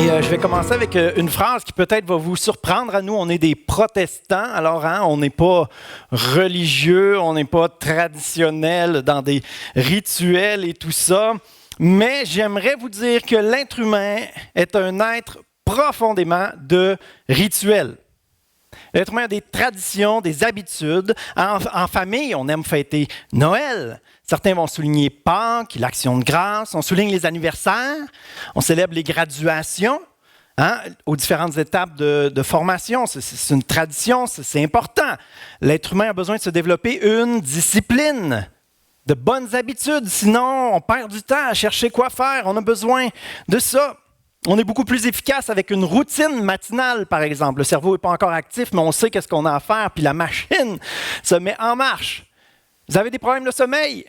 Et je vais commencer avec une phrase qui peut-être va vous surprendre. À nous, on est des protestants, alors on n'est pas religieux, on n'est pas traditionnel dans des rituels et tout ça. Mais j'aimerais vous dire que l'être humain est un être profondément de rituels. L'être humain a des traditions, des habitudes. En famille, on aime fêter Noël. Certains vont souligner Pâques, l'Action de grâce. On souligne les anniversaires. On célèbre les graduations aux différentes étapes de formation. C'est une tradition, c'est important. L'être humain a besoin de se développer une discipline, de bonnes habitudes. Sinon, on perd du temps à chercher quoi faire. On a besoin de ça. On est beaucoup plus efficace avec une routine matinale, par exemple. Le cerveau n'est pas encore actif, mais on sait qu'est-ce qu'on a à faire, puis la machine se met en marche. Vous avez des problèmes de sommeil?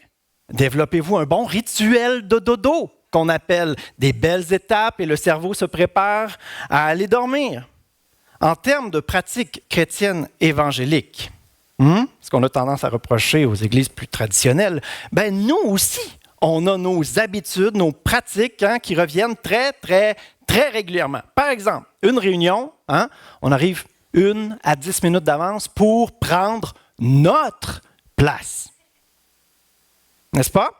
Développez-vous un bon rituel de dodo, qu'on appelle des belles étapes, et le cerveau se prépare à aller dormir. En termes de pratiques chrétiennes évangéliques, ce qu'on a tendance à reprocher aux églises plus traditionnelles, nous aussi, on a nos habitudes, nos pratiques qui reviennent très, très, très régulièrement. Par exemple, une réunion, on arrive 1 à 10 minutes d'avance pour prendre notre place. N'est-ce pas?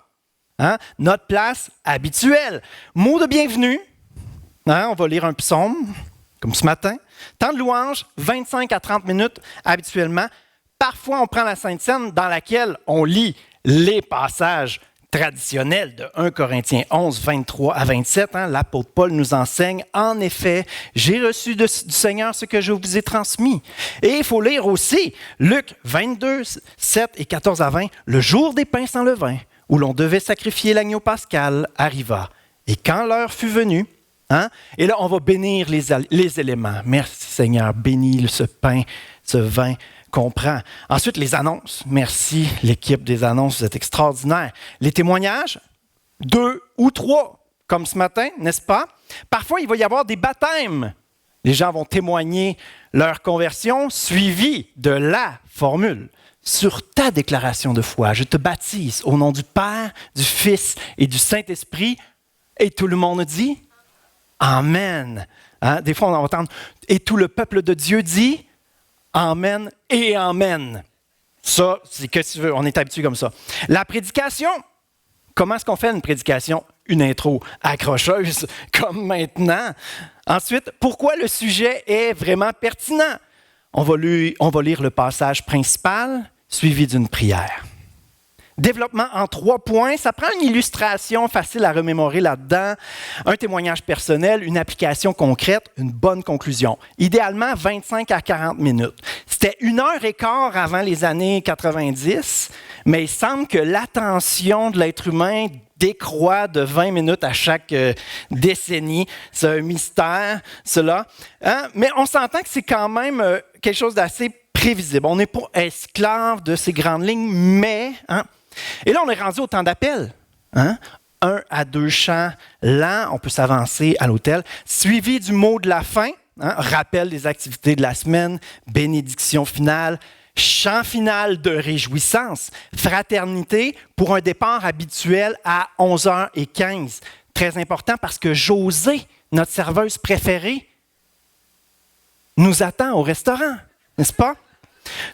Notre place habituelle. Mot de bienvenue. On va lire un psaume, comme ce matin. Temps de louange, 25 à 30 minutes habituellement. Parfois, on prend la Sainte Seine dans laquelle on lit les passages traditionnel de 1 Corinthiens 11, 23 à 27, l'apôtre Paul nous enseigne, « En effet, j'ai reçu du Seigneur ce que je vous ai transmis. » Et il faut lire aussi Luc 22, 7 et 14 à 20, « Le jour des pains sans levain, où l'on devait sacrifier l'agneau pascal, arriva. Et quand l'heure fut venue, et là, on va bénir les éléments. Merci Seigneur, bénis ce pain, ce vin, qu'on prend. Ensuite, les annonces. Merci, l'équipe des annonces, vous êtes extraordinaire. Les témoignages, 2 ou 3, comme ce matin, n'est-ce pas? Parfois, il va y avoir des baptêmes. Les gens vont témoigner leur conversion, suivie de la formule. Sur ta déclaration de foi, je te baptise au nom du Père, du Fils et du Saint-Esprit. Et tout le monde dit Amen. Des fois, on va entendre et tout le peuple de Dieu dit Amen et Amen. Ça, c'est que tu veux, on est habitué comme ça. La prédication, comment est-ce qu'on fait une prédication? Une intro accrocheuse, comme maintenant. Ensuite, pourquoi le sujet est vraiment pertinent? On va lire le passage principal, suivi d'une prière. Développement en 3 points, ça prend une illustration facile à remémorer là-dedans, un témoignage personnel, une application concrète, une bonne conclusion. Idéalement, 25 à 40 minutes. C'était 1h15 avant les années 90, mais il semble que l'attention de l'être humain décroît de 20 minutes à chaque décennie. C'est un mystère, cela. Mais on s'entend que c'est quand même quelque chose d'assez prévisible. On n'est pas esclave de ces grandes lignes, mais... Et là, on est rendu au temps d'appel. 1 à 2 chants lents, on peut s'avancer à l'autel, suivi du mot de la fin, rappel des activités de la semaine, bénédiction finale, chant final de réjouissance, fraternité pour un départ habituel à 11h15. Très important parce que Josée, notre serveuse préférée, nous attend au restaurant, n'est-ce pas?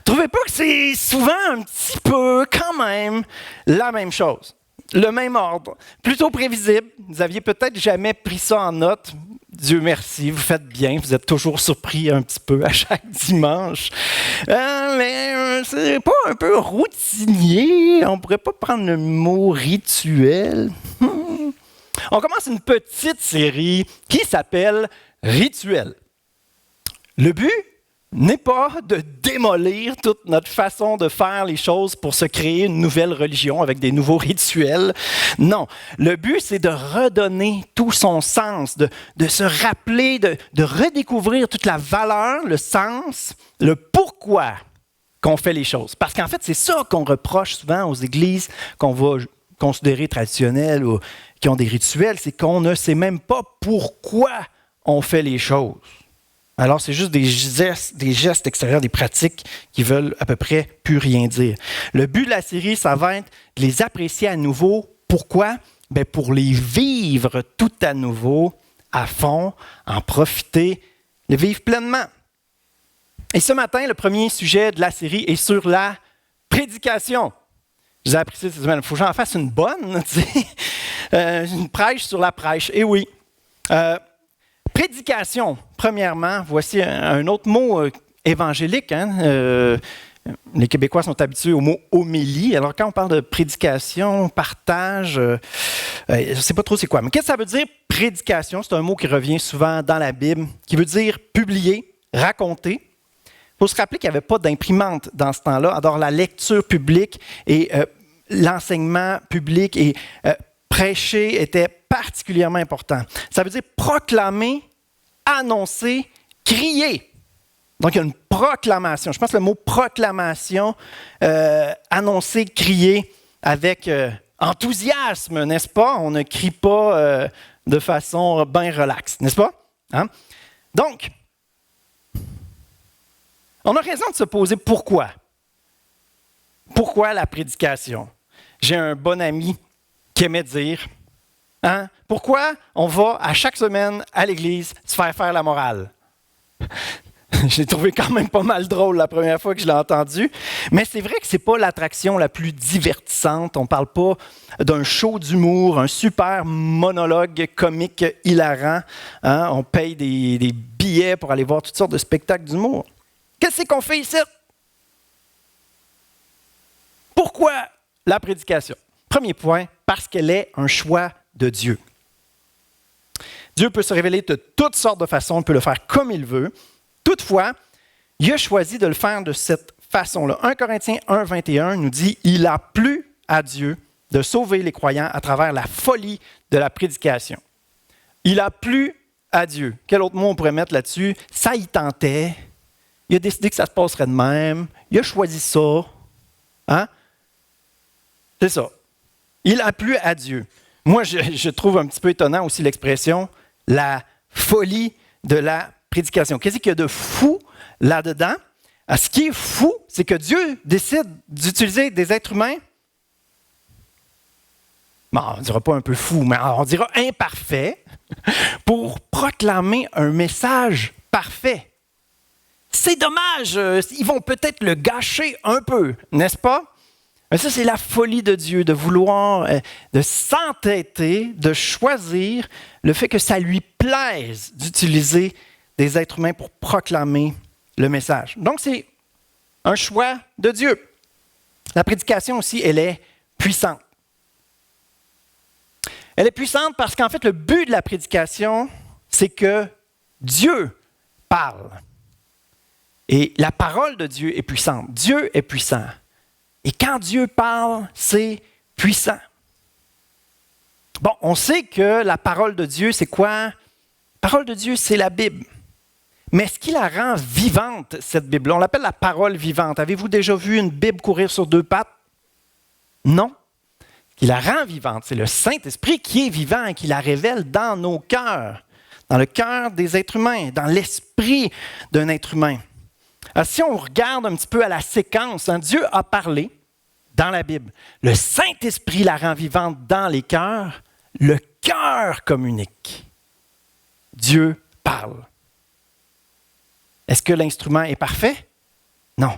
Trouvez pas que c'est souvent un petit peu, quand même, la même chose, le même ordre, plutôt prévisible. Vous aviez peut-être jamais pris ça en note. Dieu merci, vous faites bien, vous êtes toujours surpris un petit peu à chaque dimanche. Mais c'est pas un peu routinier? On pourrait pas prendre le mot rituel? On commence une petite série qui s'appelle Rituel. Le but n'est pas de démolir toute notre façon de faire les choses pour se créer une nouvelle religion avec des nouveaux rituels. Non, le but, c'est de redonner tout son sens, de se rappeler, de redécouvrir toute la valeur, le sens, le pourquoi qu'on fait les choses. Parce qu'en fait, c'est ça qu'on reproche souvent aux églises qu'on va considérer traditionnelles ou qui ont des rituels, c'est qu'on ne sait même pas pourquoi on fait les choses. Alors, c'est juste des gestes extérieurs, des pratiques qui veulent à peu près plus rien dire. Le but de la série, ça va être de les apprécier à nouveau. Pourquoi? Pour les vivre tout à nouveau à fond, en profiter, le vivre pleinement. Et ce matin, le premier sujet de la série est sur la prédication. Je vous ai appris cette semaine, il faut que j'en fasse une bonne, tu sais. Une prêche sur la prêche. Et oui. Prédication, premièrement, voici un autre mot évangélique. Les Québécois sont habitués au mot homélie. Alors, quand on parle de prédication, partage, je ne sais pas trop c'est quoi. Mais qu'est-ce que ça veut dire, prédication? C'est un mot qui revient souvent dans la Bible, qui veut dire publier, raconter. Il faut se rappeler qu'il n'y avait pas d'imprimante dans ce temps-là. Alors, la lecture publique et l'enseignement public et prêcher étaient particulièrement importants. Ça veut dire proclamer, annoncer, crier. Donc, il y a une proclamation. Je pense que le mot proclamation, annoncer, crier avec enthousiasme, n'est-ce pas? On ne crie pas de façon bien relaxe, n'est-ce pas? Hein? Donc, on a raison de se poser pourquoi. Pourquoi la prédication? J'ai un bon ami qui aimait dire, pourquoi on va à chaque semaine à l'église se faire la morale? J'ai trouvé quand même pas mal drôle la première fois que je l'ai entendu. Mais c'est vrai que ce n'est pas l'attraction la plus divertissante. On ne parle pas d'un show d'humour, un super monologue comique hilarant. On paye des billets pour aller voir toutes sortes de spectacles d'humour. Qu'est-ce qu'on fait ici? Pourquoi la prédication? Premier point, parce qu'elle est un choix de Dieu. Dieu peut se révéler de toutes sortes de façons, il peut le faire comme il veut. Toutefois, il a choisi de le faire de cette façon-là. 1 Corinthiens 1, 21 nous dit « Il a plu à Dieu de sauver les croyants à travers la folie de la prédication. » Il a plu à Dieu. Quel autre mot on pourrait mettre là-dessus? Ça y tentait. Il a décidé que ça se passerait de même. Il a choisi ça. C'est ça. Il a plu à Dieu. Moi, je trouve un petit peu étonnant aussi l'expression « la folie de la prédication ». Qu'est-ce qu'il y a de fou là-dedans? Ce qui est fou, c'est que Dieu décide d'utiliser des êtres humains, on ne dira pas un peu fou, mais on dira imparfait, pour proclamer un message parfait. C'est dommage, ils vont peut-être le gâcher un peu, n'est-ce pas? Mais ça, c'est la folie de Dieu, de vouloir, de s'entêter, de choisir le fait que ça lui plaise d'utiliser des êtres humains pour proclamer le message. Donc, c'est un choix de Dieu. La prédication aussi, elle est puissante. Elle est puissante parce qu'en fait, le but de la prédication, c'est que Dieu parle. Et la parole de Dieu est puissante. Dieu est puissant. Et quand Dieu parle, c'est puissant. Bon, on sait que la parole de Dieu, c'est quoi? La parole de Dieu, c'est la Bible. Mais ce qui la rend vivante, cette Bible-là, on l'appelle la parole vivante. Avez-vous déjà vu une Bible courir sur deux pattes? Non. Ce qui la rend vivante, c'est le Saint-Esprit qui est vivant et qui la révèle dans nos cœurs, dans le cœur des êtres humains, dans l'esprit d'un être humain. Alors, si on regarde un petit peu à la séquence, Dieu a parlé dans la Bible. Le Saint-Esprit la rend vivante dans les cœurs. Le cœur communique. Dieu parle. Est-ce que l'instrument est parfait? Non.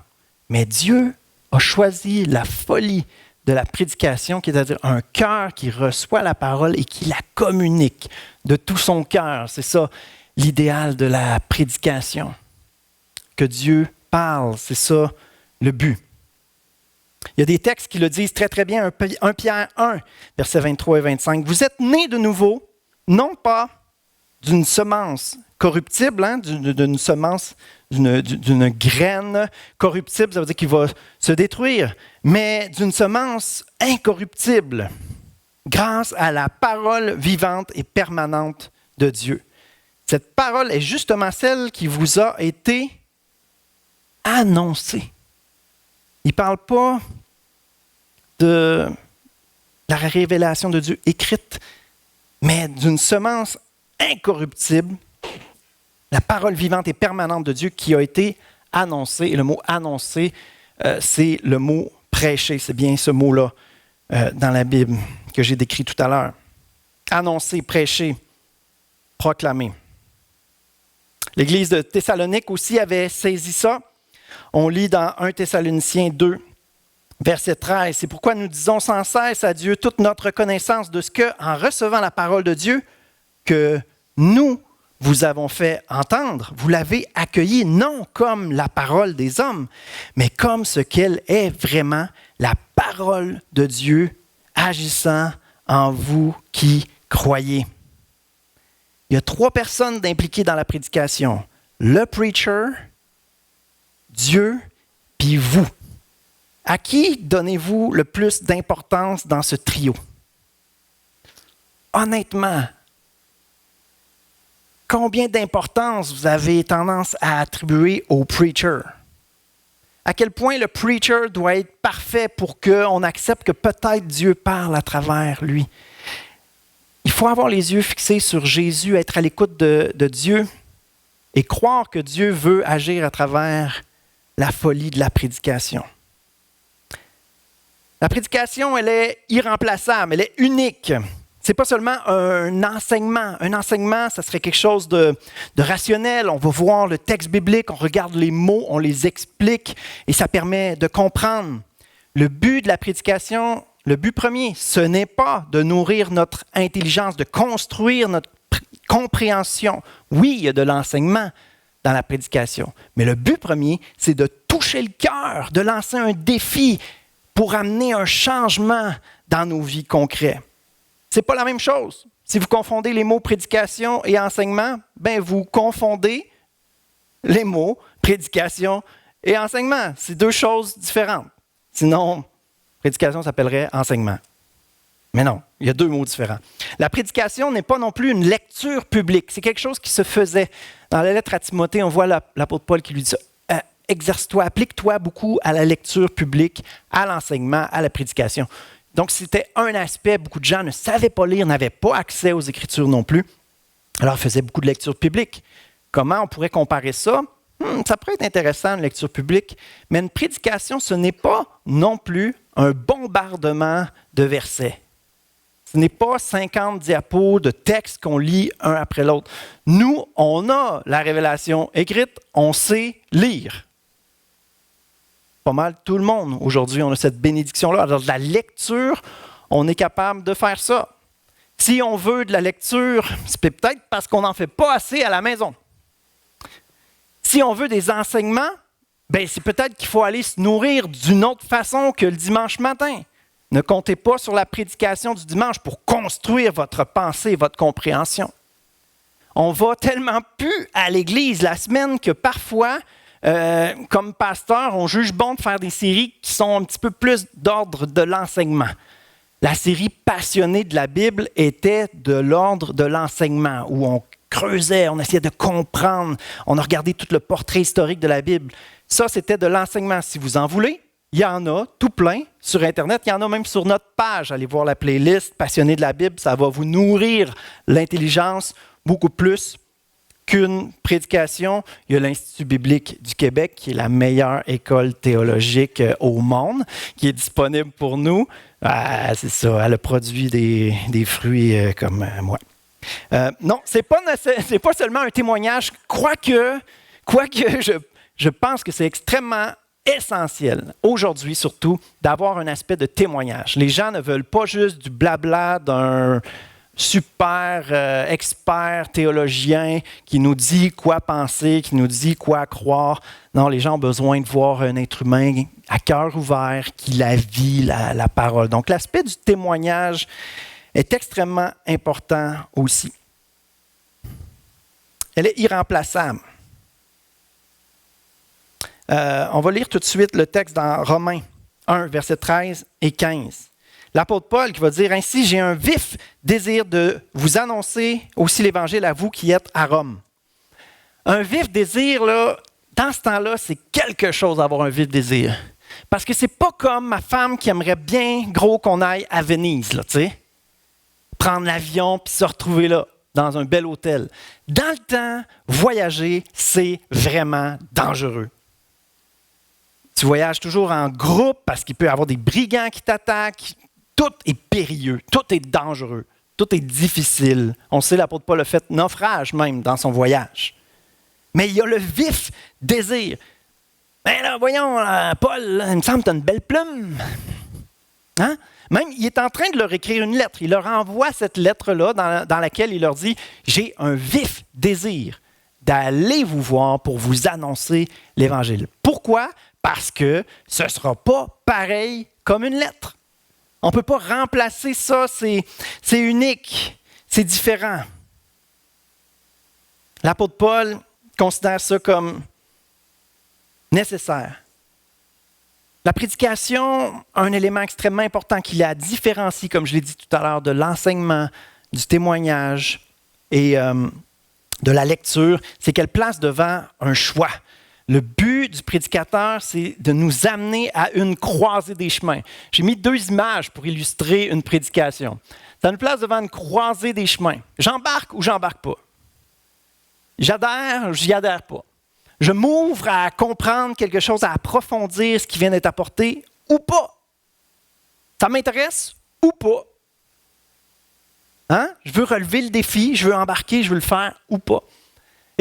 Mais Dieu a choisi la folie de la prédication, qui est à dire un cœur qui reçoit la parole et qui la communique de tout son cœur. C'est ça l'idéal de la prédication. Que Dieu parle, c'est ça le but. Il y a des textes qui le disent très très bien, 1 Pierre 1, versets 23 et 25. Vous êtes nés de nouveau, non pas d'une semence corruptible, d'une semence, d'une graine corruptible, ça veut dire qu'il va se détruire, mais d'une semence incorruptible, grâce à la parole vivante et permanente de Dieu. Cette parole est justement celle qui vous a été annoncée. Il ne parle pas de la révélation de Dieu écrite, mais d'une semence incorruptible, la parole vivante et permanente de Dieu qui a été annoncée. Et le mot annoncer, c'est le mot prêcher. C'est bien ce mot-là dans la Bible que j'ai décrit tout à l'heure. Annoncer, prêcher. proclamer. L'Église de Thessalonique aussi avait saisi ça. On lit dans 1 Thessaloniciens 2, verset 13. C'est pourquoi nous disons sans cesse à Dieu toute notre reconnaissance de ce que, en recevant la parole de Dieu, que nous vous avons fait entendre, vous l'avez accueillie non comme la parole des hommes, mais comme ce qu'elle est vraiment, la parole de Dieu agissant en vous qui croyez. Il y a 3 personnes impliquées dans la prédication. Le preacher, Dieu, puis vous. À qui donnez-vous le plus d'importance dans ce trio? Honnêtement, combien d'importance vous avez tendance à attribuer au preacher? À quel point le preacher doit être parfait pour qu'on accepte que peut-être Dieu parle à travers lui? Il faut avoir les yeux fixés sur Jésus, être à l'écoute de Dieu et croire que Dieu veut agir à travers la folie de la prédication. La prédication, elle est irremplaçable, elle est unique. Ce n'est pas seulement un enseignement. Un enseignement, ça serait quelque chose de rationnel. On va voir le texte biblique, on regarde les mots, on les explique et ça permet de comprendre. Le but de la prédication, le but premier, ce n'est pas de nourrir notre intelligence, de construire notre compréhension. Oui, il y a de l'enseignement dans la prédication, mais le but premier, c'est de toucher le cœur, de lancer un défi pour amener un changement dans nos vies concrètes. Ce n'est pas la même chose. Si vous confondez les mots prédication et enseignement, ben vous confondez les mots prédication et enseignement. C'est 2 choses différentes. Sinon, prédication s'appellerait enseignement. Mais non, il y a 2 mots différents. La prédication n'est pas non plus une lecture publique. C'est quelque chose qui se faisait. Dans la lettre à Timothée, on voit l'apôtre Paul qui lui dit ça. Exerce-toi, applique-toi beaucoup à la lecture publique, à l'enseignement, à la prédication. Donc, c'était un aspect. Beaucoup de gens ne savaient pas lire, n'avaient pas accès aux Écritures non plus. Alors, ils faisaient beaucoup de lecture publique. Comment on pourrait comparer ça? Ça pourrait être intéressant, une lecture publique, mais une prédication, ce n'est pas non plus un bombardement de versets. Ce n'est pas 50 diapos de textes qu'on lit un après l'autre. Nous, on a la révélation écrite, on sait lire. Pas mal tout le monde, aujourd'hui, on a cette bénédiction-là. Alors, de la lecture, on est capable de faire ça. Si on veut de la lecture, c'est peut-être parce qu'on n'en fait pas assez à la maison. Si on veut des enseignements, ben c'est peut-être qu'il faut aller se nourrir d'une autre façon que le dimanche matin. Ne comptez pas sur la prédication du dimanche pour construire votre pensée, votre compréhension. On va tellement plus à l'église la semaine que parfois, comme pasteur, on juge bon de faire des séries qui sont un petit peu plus d'ordre de l'enseignement. La série Passionnée de la Bible était de l'ordre de l'enseignement, où on creusait, on essayait de comprendre, on a regardé tout le portrait historique de la Bible. Ça, c'était de l'enseignement. Si vous en voulez, il y en a tout plein sur Internet. Il y en a même sur notre page. Allez voir la playlist Passionnée de la Bible. Ça va vous nourrir l'intelligence beaucoup plus qu'une prédication. Il y a l'Institut biblique du Québec, qui est la meilleure école théologique au monde, qui est disponible pour nous. C'est ça, elle a produit des fruits comme moi. Non, c'est pas seulement un témoignage, quoique je pense que c'est extrêmement essentiel, aujourd'hui surtout, d'avoir un aspect de témoignage. Les gens ne veulent pas juste du blabla d'un super expert théologien qui nous dit quoi penser, qui nous dit quoi croire. Non, les gens ont besoin de voir un être humain à cœur ouvert qui la vit, la parole. Donc, l'aspect du témoignage est extrêmement important aussi. Elle est irremplaçable. On va lire tout de suite le texte dans Romains 1, versets 13 et 15. L'apôtre Paul qui va dire « Ainsi, j'ai un vif désir de vous annoncer aussi l'Évangile à vous qui êtes à Rome. » Un vif désir, là, dans ce temps-là, c'est quelque chose d'avoir un vif désir. Parce que c'est pas comme ma femme qui aimerait bien gros qu'on aille à Venise, là, tu sais. Prendre l'avion puis se retrouver là, dans un bel hôtel. Dans le temps, voyager, c'est vraiment dangereux. Tu voyages toujours en groupe parce qu'il peut y avoir des brigands qui t'attaquent. Tout est périlleux, tout est dangereux. Tout est difficile. On sait, l'apôtre Paul a fait naufrage même dans son voyage. Mais il y a le vif désir. Mais là, voyons, Paul, là, il me semble que tu as une belle plume. Hein? Même, il est en train de leur écrire une lettre. Il leur envoie cette lettre-là dans laquelle il leur dit « J'ai un vif désir d'aller vous voir pour vous annoncer l'Évangile. » Pourquoi? Parce que ce ne sera pas pareil comme une lettre. On ne peut pas remplacer ça, c'est unique, c'est différent. L'apôtre Paul considère ça comme nécessaire. La prédication a un élément extrêmement important qui la différencie, comme je l'ai dit tout à l'heure, de l'enseignement, du témoignage et de la lecture, c'est qu'elle place devant un choix. Le but du prédicateur, c'est de nous amener à une croisée des chemins. J'ai mis 2 images pour illustrer une prédication. Ça nous place devant une croisée des chemins. J'embarque ou j'embarque pas. J'adhère ou j'y adhère pas. Je m'ouvre à comprendre quelque chose, à approfondir ce qui vient d'être apporté ou pas. Ça m'intéresse ou pas. Hein? Je veux relever le défi, je veux embarquer, je veux le faire ou pas.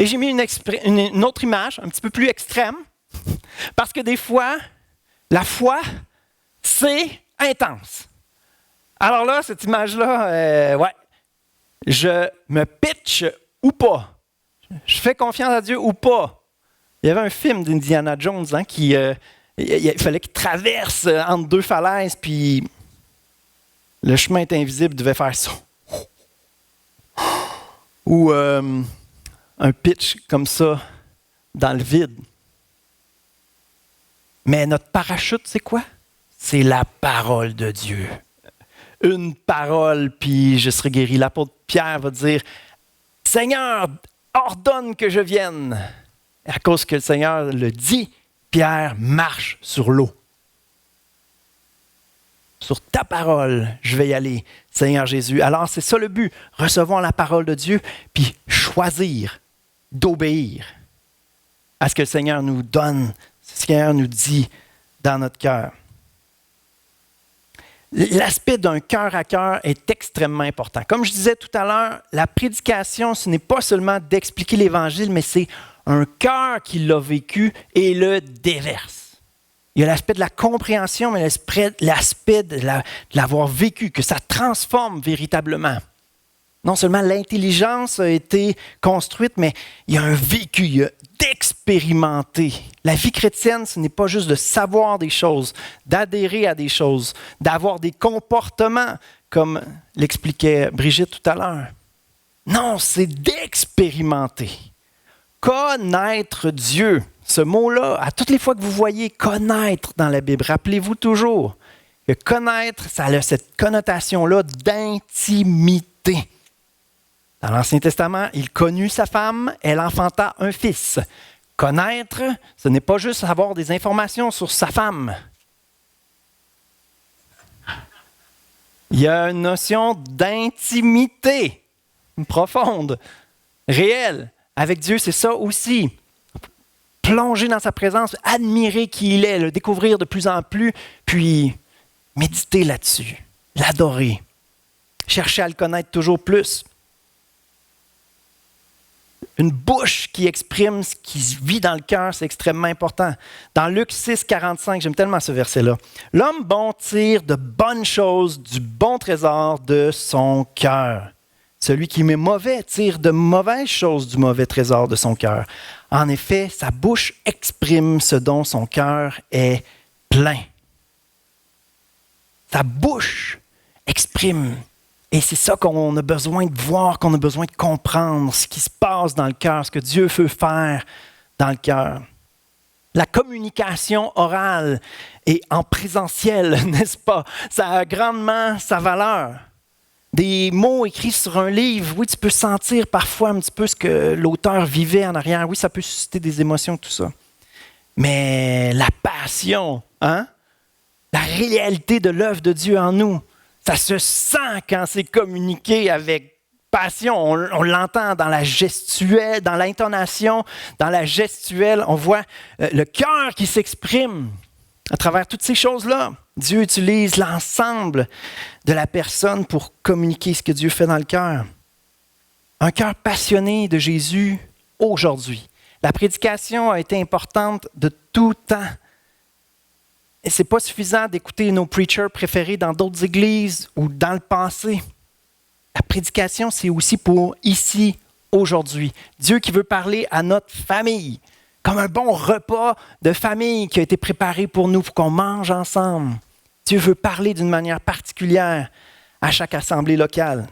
Et j'ai mis une autre image, un petit peu plus extrême, parce que des fois, la foi, c'est intense. Alors là, cette image-là, ouais, je me pitch ou pas. Je fais confiance à Dieu ou pas. Il y avait un film d'Indiana Jones qui il fallait qu'il traverse entre 2 falaises, puis le chemin est invisible, devait faire ça. Ou un pitch comme ça dans le vide. Mais notre parachute, c'est quoi? C'est la parole de Dieu. Une parole, puis je serai guéri. L'apôtre Pierre va dire « Seigneur, ordonne que je vienne. » Et à cause que le Seigneur le dit, Pierre marche sur l'eau. Sur ta parole, je vais y aller, Seigneur Jésus. Alors, c'est ça le but. Recevons la parole de Dieu, puis choisir d'obéir à ce que le Seigneur nous donne, ce que le Seigneur nous dit dans notre cœur. L'aspect d'un cœur à cœur est extrêmement important. Comme je disais tout à l'heure, la prédication, ce n'est pas seulement d'expliquer l'Évangile, mais c'est un cœur qui l'a vécu et le déverse. Il y a l'aspect de la compréhension, mais l'aspect de l'avoir vécu, que ça transforme véritablement. Non seulement l'intelligence a été construite, mais il y a un vécu, il y a d'expérimenter. La vie chrétienne, ce n'est pas juste de savoir des choses, d'adhérer à des choses, d'avoir des comportements, comme l'expliquait Brigitte tout à l'heure. Non, c'est d'expérimenter. Connaître Dieu. Ce mot-là, à toutes les fois que vous voyez connaître dans la Bible, rappelez-vous toujours que connaître, ça a cette connotation-là d'intimité. Dans l'Ancien Testament, il connut sa femme, elle enfanta un fils. Connaître, ce n'est pas juste avoir des informations sur sa femme. Il y a une notion d'intimité profonde, réelle. Avec Dieu, c'est ça aussi. Plonger dans sa présence, admirer qui il est, le découvrir de plus en plus, puis méditer là-dessus, l'adorer, chercher à le connaître toujours plus. Une bouche qui exprime ce qui vit dans le cœur, c'est extrêmement important. Dans Luc 6, 45, j'aime tellement ce verset-là. « L'homme bon tire de bonnes choses du bon trésor de son cœur. Celui qui met mauvais tire de mauvaises choses du mauvais trésor de son cœur. En effet, sa bouche exprime ce dont son cœur est plein. » Sa bouche exprime. Et c'est ça qu'on a besoin de voir, qu'on a besoin de comprendre, ce qui se passe dans le cœur, ce que Dieu veut faire dans le cœur. La communication orale et en présentiel, n'est-ce pas? Ça a grandement sa valeur. Des mots écrits sur un livre, oui, tu peux sentir parfois un petit peu ce que l'auteur vivait en arrière. Oui, ça peut susciter des émotions, tout ça. Mais la passion, la réalité de l'œuvre de Dieu en nous, ça se sent quand c'est communiqué avec passion. On l'entend dans la gestuelle, dans l'intonation, dans la gestuelle. On voit le cœur qui s'exprime. À travers toutes ces choses-là, Dieu utilise l'ensemble de la personne pour communiquer ce que Dieu fait dans le cœur. Un cœur passionné de Jésus aujourd'hui. La prédication a été importante de tout temps. Et ce n'est pas suffisant d'écouter nos preachers préférés dans d'autres églises ou dans le passé. La prédication, c'est aussi pour ici, aujourd'hui. Dieu qui veut parler à notre famille, comme un bon repas de famille qui a été préparé pour nous, pour qu'on mange ensemble. Dieu veut parler d'une manière particulière à chaque assemblée locale.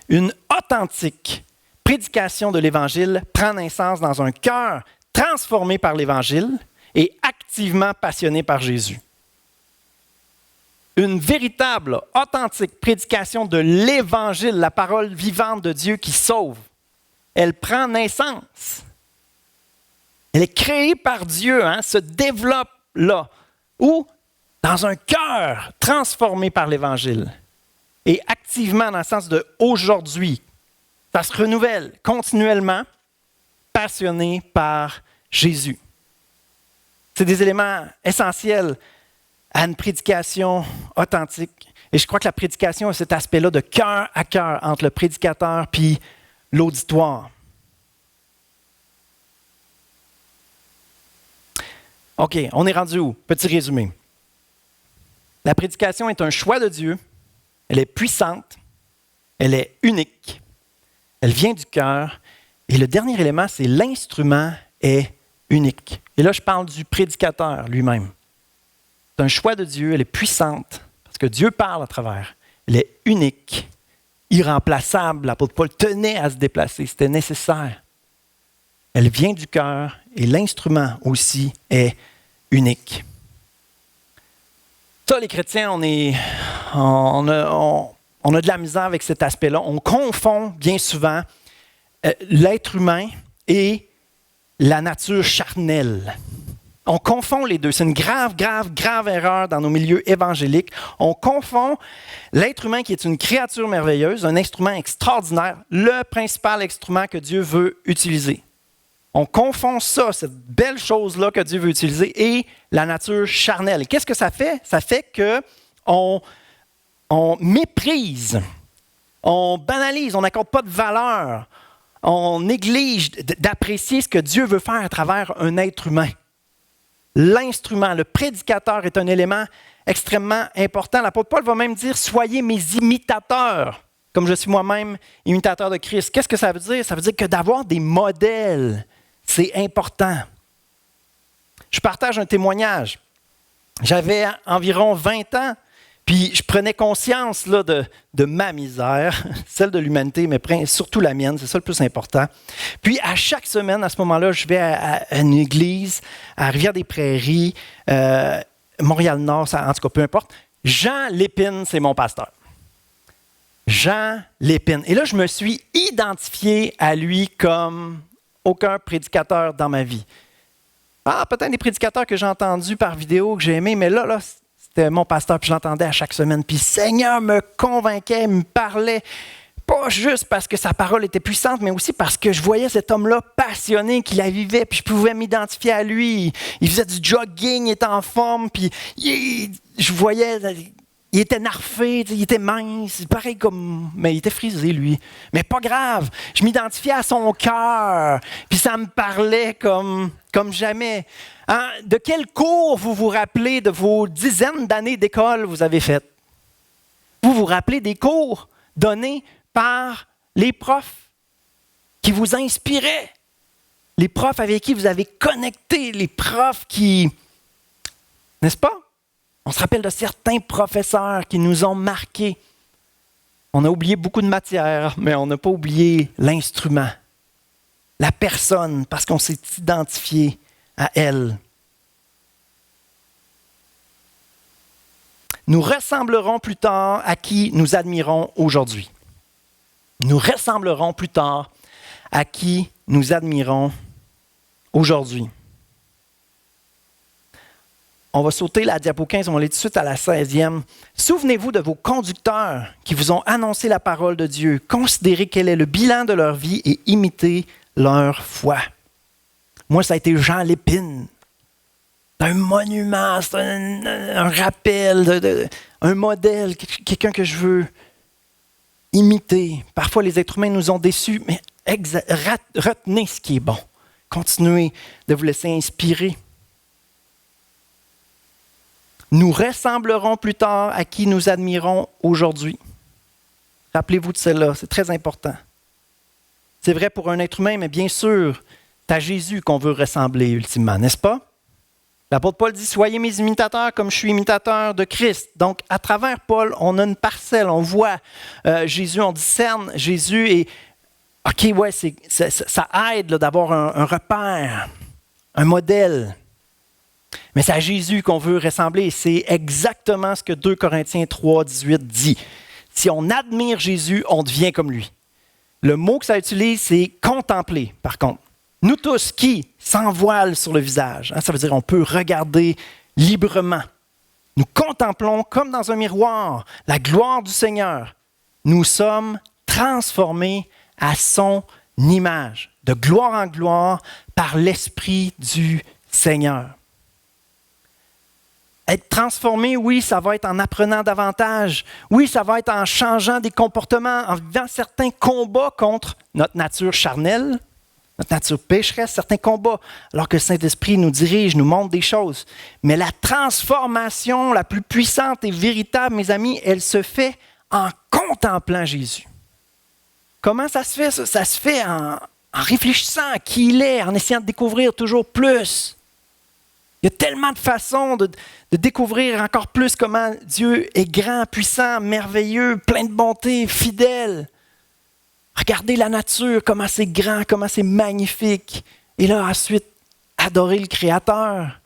Une authentique prédication de l'Évangile prend naissance dans un cœur transformé par l'Évangile et activement passionné par Jésus. Une véritable, authentique prédication de l'Évangile, la parole vivante de Dieu qui sauve, elle prend naissance. Elle est créée par Dieu, se développe là, ou dans un cœur transformé par l'Évangile. Et activement dans le sens de aujourd'hui, ça se renouvelle continuellement, passionné par Jésus. C'est des éléments essentiels à une prédication authentique. Et je crois que la prédication a cet aspect-là de cœur à cœur entre le prédicateur puis l'auditoire. OK, on est rendu où? Petit résumé. La prédication est un choix de Dieu. Elle est puissante. Elle est unique. Elle vient du cœur. Et le dernier élément, c'est l'instrument est unique. Et là, je parle du prédicateur lui-même. C'est un choix de Dieu. Elle est puissante parce que Dieu parle à travers. Elle est unique, irremplaçable. L'apôtre Paul tenait à se déplacer. C'était nécessaire. Elle vient du cœur et l'instrument aussi est unique. Ça, les chrétiens, on a de la misère avec cet aspect-là. On confond bien souvent l'être humain et la nature charnelle. On confond les deux. C'est une grave erreur dans nos milieux évangéliques. On confond l'être humain qui est une créature merveilleuse, un instrument extraordinaire, le principal instrument que Dieu veut utiliser. On confond ça, cette belle chose-là que Dieu veut utiliser, et la nature charnelle. Et qu'est-ce que ça fait? Ça fait qu'on méprise, on banalise, on n'accorde pas de valeur, on néglige d'apprécier ce que Dieu veut faire à travers un être humain. L'instrument, le prédicateur est un élément extrêmement important. L'apôtre Paul va même dire « Soyez mes imitateurs », comme je suis moi-même imitateur de Christ. Qu'est-ce que ça veut dire? Ça veut dire que d'avoir des modèles, c'est important. Je partage un témoignage. J'avais environ 20 ans, puis je prenais conscience là, de ma misère, celle de l'humanité, mais surtout la mienne, c'est ça le plus important. Puis à chaque semaine, à ce moment-là, je vais à une église, à Rivière-des-Prairies, Montréal-Nord, en tout cas, peu importe. Jean Lépine, c'est mon pasteur. Jean Lépine. Et là, je me suis identifié à lui comme aucun prédicateur dans ma vie. Peut-être des prédicateurs que j'ai entendus par vidéo, que j'ai aimés, mais là, c'était mon pasteur, puis je l'entendais à chaque semaine. Puis le Seigneur me convainquait, me parlait, pas juste parce que sa parole était puissante, mais aussi parce que je voyais cet homme-là passionné, qui la vivait, puis je pouvais m'identifier à lui. Il faisait du jogging, il était en forme, puis je voyais... Il était narfé, il était mince, pareil comme... Mais il était frisé, lui. Mais pas grave, je m'identifiais à son cœur, puis ça me parlait comme jamais. Hein? De quel cours vous vous rappelez de vos dizaines d'années d'école vous avez faites? Vous vous rappelez des cours donnés par les profs qui vous inspiraient? Les profs avec qui vous avez connecté, les profs qui... N'est-ce pas? On se rappelle de certains professeurs qui nous ont marqués. On a oublié beaucoup de matière, mais on n'a pas oublié l'instrument, la personne, parce qu'on s'est identifié à elle. Nous ressemblerons plus tard à qui nous admirons aujourd'hui. Nous ressemblerons plus tard à qui nous admirons aujourd'hui. On va sauter la diapo 15, on va aller tout de suite à la 16e. Souvenez-vous de vos conducteurs qui vous ont annoncé la parole de Dieu. Considérez quel est le bilan de leur vie et imitez leur foi. Moi, ça a été Jean Lépine. C'est un monument, c'est un rappel, un modèle, quelqu'un que je veux imiter. Parfois, les êtres humains nous ont déçus, mais retenez ce qui est bon. Continuez de vous laisser inspirer. Nous ressemblerons plus tard à qui nous admirons aujourd'hui. Rappelez-vous de cela, c'est très important. C'est vrai pour un être humain, mais bien sûr, c'est à Jésus qu'on veut ressembler ultimement, n'est-ce pas? L'apôtre Paul dit « Soyez mes imitateurs comme je suis imitateur de Christ ». Donc, à travers Paul, on a une parcelle, on voit Jésus, on discerne Jésus et OK, ouais, ça aide là, d'avoir un repère, un modèle. Mais c'est à Jésus qu'on veut ressembler et c'est exactement ce que 2 Corinthiens 3, 18 dit. Si on admire Jésus, on devient comme lui. Le mot que ça utilise, c'est « contempler » par contre. Nous tous qui, sans voile sur le visage, ça veut dire qu'on peut regarder librement. Nous contemplons comme dans un miroir la gloire du Seigneur. Nous sommes transformés à son image, de gloire en gloire, par l'Esprit du Seigneur. Être transformé, oui, ça va être en apprenant davantage. Oui, ça va être en changeant des comportements, en vivant certains combats contre notre nature charnelle, notre nature pécheresse, certains combats, alors que le Saint-Esprit nous dirige, nous montre des choses. Mais la transformation la plus puissante et véritable, mes amis, elle se fait en contemplant Jésus. Comment ça se fait, ça? Ça se fait en réfléchissant à qui il est, en essayant de découvrir toujours plus. Il y a tellement de façons de découvrir encore plus comment Dieu est grand, puissant, merveilleux, plein de bonté, fidèle. Regardez la nature, comment c'est grand, comment c'est magnifique. Et là, ensuite, adorer le Créateur,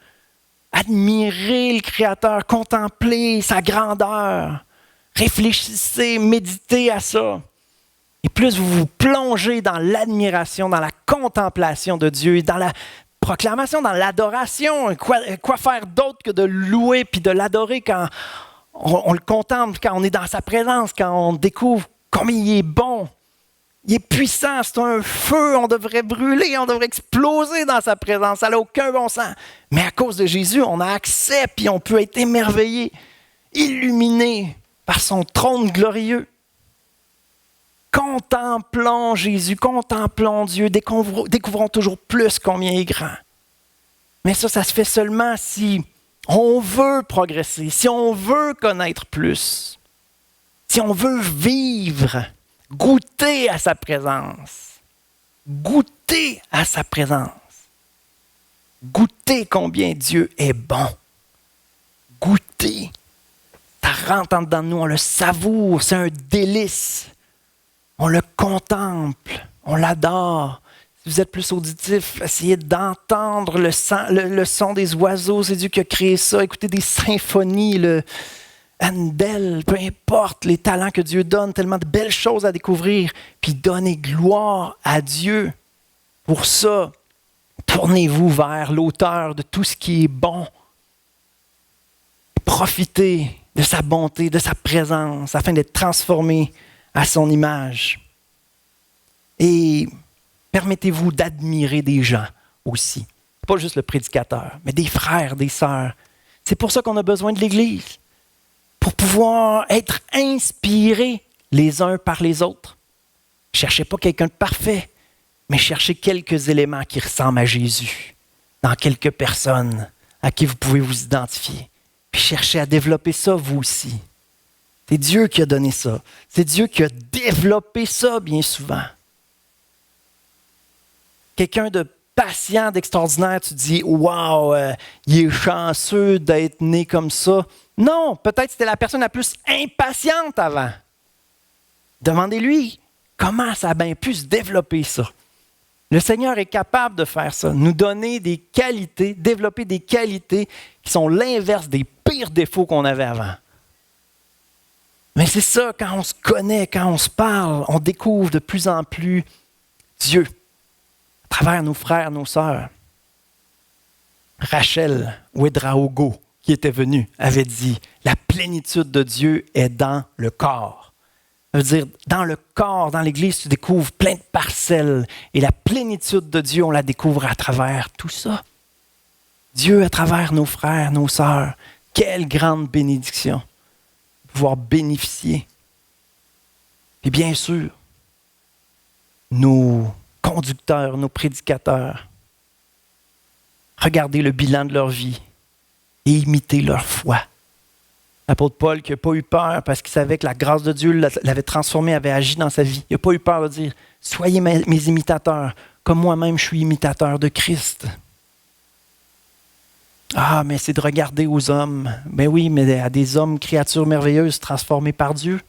admirer le Créateur, contempler sa grandeur. Réfléchissez, méditez à ça. Et plus vous vous plongez dans l'admiration, dans la contemplation de Dieu, dans la proclamation, dans l'adoration, quoi faire d'autre que de louer puis de l'adorer quand on le contemple, quand on est dans sa présence, quand on découvre combien il est bon. Il est puissant, c'est un feu, on devrait brûler, on devrait exploser dans sa présence, ça n'a aucun bon sens. Mais à cause de Jésus, on a accès, puis on peut être émerveillé, illuminé par son trône glorieux. Contemplons Jésus, contemplons Dieu, découvrons toujours plus combien il est grand. Mais ça se fait seulement si on veut progresser, si on veut connaître plus, si on veut vivre. Goûter à sa présence. Goûter à sa présence. Goûter combien Dieu est bon. Goûter. Ça rentre en dedans de nous, on le savoure, c'est un délice. On le contemple, on l'adore. Si vous êtes plus auditif, essayez d'entendre le son des oiseaux, c'est Dieu qui a créé ça. Écoutez des symphonies, Handel, peu importe les talents que Dieu donne, tellement de belles choses à découvrir, puis donnez gloire à Dieu. Pour ça, tournez-vous vers l'auteur de tout ce qui est bon. Profitez de sa bonté, de sa présence, afin d'être transformés à son image. Et permettez-vous d'admirer des gens aussi. Pas juste le prédicateur, mais des frères, des sœurs. C'est pour ça qu'on a besoin de l'Église. Pour pouvoir être inspirés les uns par les autres. Cherchez pas quelqu'un de parfait, mais cherchez quelques éléments qui ressemblent à Jésus dans quelques personnes à qui vous pouvez vous identifier. Puis cherchez à développer ça vous aussi. C'est Dieu qui a donné ça. C'est Dieu qui a développé ça bien souvent. Quelqu'un de patient, d'extraordinaire, tu dis « Wow, il est chanceux d'être né comme ça ». Non, peut-être c'était la personne la plus impatiente avant. Demandez-lui comment ça a bien pu se développer ça. Le Seigneur est capable de faire ça, nous donner des qualités, développer des qualités qui sont l'inverse des pires défauts qu'on avait avant. Mais c'est ça, quand on se connaît, quand on se parle, on découvre de plus en plus Dieu à travers nos frères, nos sœurs. Rachel Ouedraogo, qui était venue, avait dit « La plénitude de Dieu est dans le corps ». Ça veut dire, dans le corps, dans l'Église, tu découvres plein de parcelles. Et la plénitude de Dieu, on la découvre à travers tout ça. Dieu, à travers nos frères, nos sœurs, quelle grande bénédiction de pouvoir bénéficier. Et bien sûr, nos conducteurs, nos prédicateurs, regardez le bilan de leur vie et imitez leur foi. L'apôtre Paul qui n'a pas eu peur parce qu'il savait que la grâce de Dieu l'avait transformé, avait agi dans sa vie. Il n'a pas eu peur de dire « Soyez mes imitateurs, comme moi-même je suis imitateur de Christ. » Ah, mais c'est de regarder aux hommes. Ben oui, mais à des hommes, créatures merveilleuses transformées par Dieu.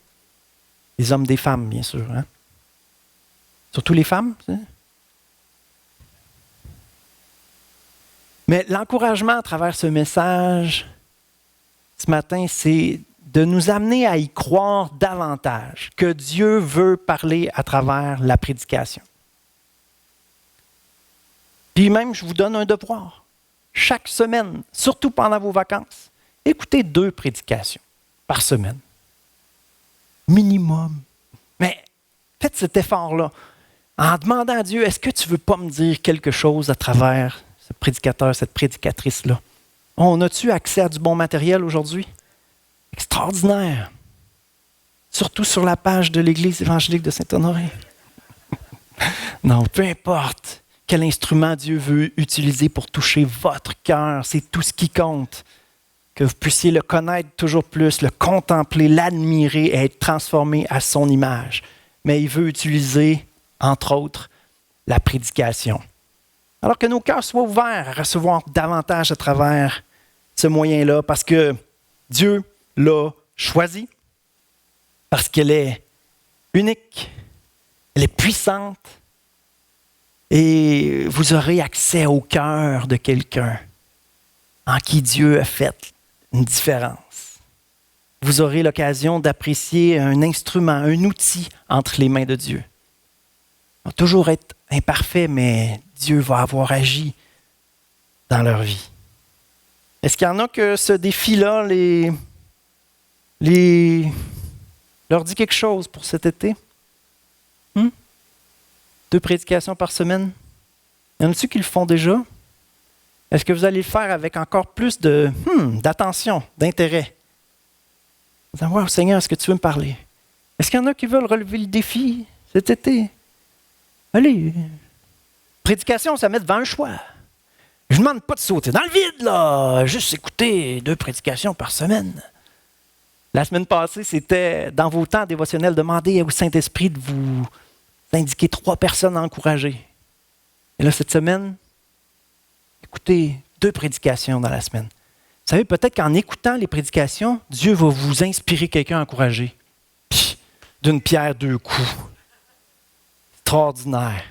Des hommes, des femmes, bien sûr. Hein? Surtout les femmes. Hein? Mais l'encouragement à travers ce message, ce matin, c'est de nous amener à y croire davantage, que Dieu veut parler à travers la prédication. Puis même, je vous donne un devoir. Chaque semaine, surtout pendant vos vacances, écoutez 2 prédications par semaine. Minimum. Mais faites cet effort-là en demandant à Dieu, est-ce que tu ne veux pas me dire quelque chose à travers ce prédicateur, cette prédicatrice-là? On a-tu accès à du bon matériel aujourd'hui? Extraordinaire. Surtout sur la page de l'Église évangélique de Saint-Honoré. Non, peu importe quel instrument Dieu veut utiliser pour toucher votre cœur, c'est tout ce qui compte. Que vous puissiez le connaître toujours plus, le contempler, l'admirer et être transformé à son image. Mais il veut utiliser, entre autres, la prédication. Alors que nos cœurs soient ouverts à recevoir davantage à travers ce moyen-là, parce que Dieu l'a choisi, parce qu'elle est unique, elle est puissante, et vous aurez accès au cœur de quelqu'un en qui Dieu a fait une différence. Vous aurez l'occasion d'apprécier un instrument, un outil entre les mains de Dieu. Il va toujours être imparfait, mais Dieu va avoir agi dans leur vie. Est-ce qu'il y en a que ce défi-là leur dit quelque chose pour cet été? 2 prédications par semaine? Y en a-t-il qui le font déjà? Est-ce que vous allez le faire avec encore plus d'attention, d'intérêt? Vous allez voir, Seigneur, est-ce que tu veux me parler? Est-ce qu'il y en a qui veulent relever le défi cet été? Allez, prédication, ça met devant un choix. Je ne demande pas de sauter dans le vide, là. Juste écouter 2 prédications par semaine. La semaine passée, c'était dans vos temps dévotionnels, demandez au Saint-Esprit de vous indiquer 3 personnes à encourager. Et là, cette semaine, écoutez 2 prédications dans la semaine. Vous savez, peut-être qu'en écoutant les prédications, Dieu va vous inspirer quelqu'un à encourager. Puis, d'une pierre 2 coups. Extraordinaire.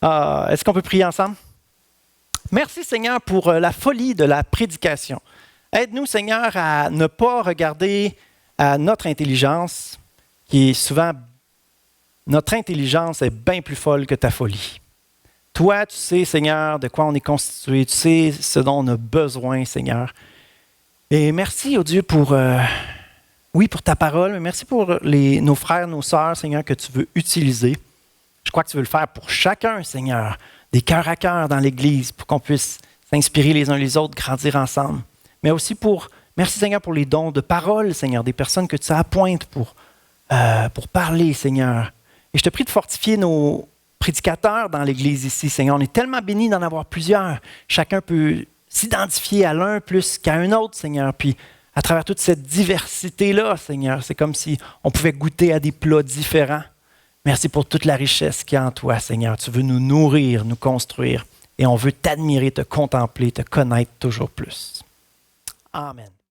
Est-ce qu'on peut prier ensemble? Merci Seigneur pour la folie de la prédication. Aide-nous Seigneur à ne pas regarder à notre intelligence, qui est souvent, notre intelligence est bien plus folle que ta folie. Toi, tu sais Seigneur de quoi on est constitué, tu sais ce dont on a besoin Seigneur. Et merci, oh Dieu, pour ta parole, mais merci pour nos frères, nos sœurs, Seigneur, que tu veux utiliser. Je crois que tu veux le faire pour chacun, Seigneur, des cœurs à cœur dans l'Église, pour qu'on puisse s'inspirer les uns les autres, grandir ensemble. Mais aussi merci Seigneur pour les dons de parole, Seigneur, des personnes que tu appointes pour parler, Seigneur. Et je te prie de fortifier nos prédicateurs dans l'Église ici, Seigneur. On est tellement bénis d'en avoir plusieurs. Chacun peut s'identifier à l'un plus qu'à un autre, Seigneur. Puis à travers toute cette diversité-là, Seigneur, c'est comme si on pouvait goûter à des plats différents. Merci pour toute la richesse qu'il y a en toi, Seigneur. Tu veux nous nourrir, nous construire. Et on veut t'admirer, te contempler, te connaître toujours plus. Amen.